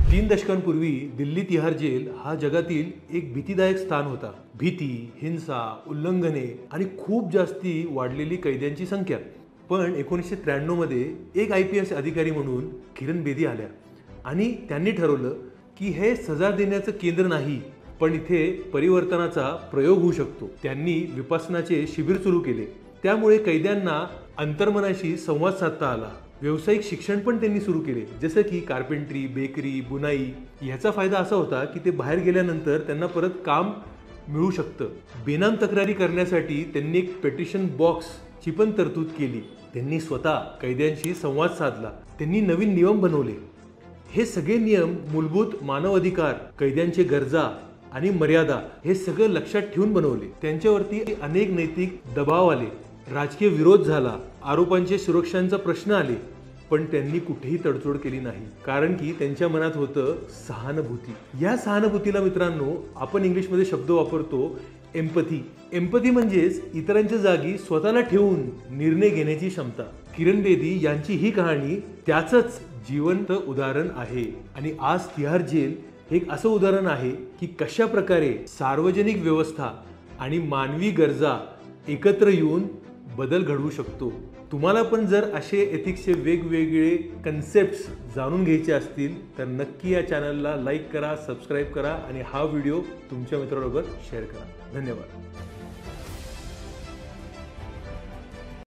3 दशकांपूर्वी दिल्ली तिहार जेल हा जगातील एक भीतीदायक स्थान होता। भीती, हिंसा, उल्लंघने आणि खूप जास्ती वाढलेली कैद्यांची संख्या। पण 1993 मध्ये एक IPS अधिकारी म्हणून किरण बेदी आल्या आणि त्यांनी ठरवलं की हे सजा देण्याचं केंद्र नाही, पण इथे परिवर्तनाचा प्रयोग होऊ शकतो। त्यांनी विपसनाचे शिबिर सुरू केले, त्यामुळे कैद्यांना अंतर्मनाशी संवाद साधता आला। व्यावसायिक शिक्षण पण त्यांनी सुरू केले, जसं की कार्पेंट्री, बेकरी, बुनाई। याचा फायदा असा होता की ते बाहेर गेल्यानंतर त्यांना परत काम मिळू शकतं। बेनाम तक्रारी करण्यासाठी त्यांनी एक पेटिशन बॉक्सची पण तरतूद केली। त्यांनी स्वतः कैद्यांशी संवाद साधला, त्यांनी नवीन नियम बनवले। हे सगळे नियम मूलभूत मानव अधिकार, कैद्यांचे गरजा आणि मर्यादा हे सगळं लक्षात ठेवून बनवले। त्यांच्यावरती अनेक नैतिक दबाव आले, राजकीय विरोध झाला, आरोपांचे सुरक्षांचा प्रश्न आले, पण त्यांनी कुठेही तडजोड केली नाही, कारण की त्यांच्या मनात होतं सहानुभूती। या सहानुभूतीला मित्रांनो आपण इंग्लिशमध्ये शब्द वापरतो एम्पथी। एम्पथी म्हणजेच इतरांच्या जागी स्वतःला ठेवून निर्णय घेण्याची क्षमता। किरण बेदी यांची ही कहाणी त्याचंच जिवंत उदाहरण आहे। आणि आज तिहार जेल हे एक असं उदाहरण आहे की कशा प्रकारे सार्वजनिक व्यवस्था आणि मानवी गरजा एकत्र येऊन बदल घडवू शकतो। तुम्हाला पण जर असे एथिक्सचे वेगवेगळे कन्सेप्ट्स जाणून घ्यायचे असतील तर नक्की या चॅनलला लाईक करा, सबस्क्राईब करा आणि हा व्हिडिओ तुमच्या मित्रांबरोबर शेअर करा। धन्यवाद।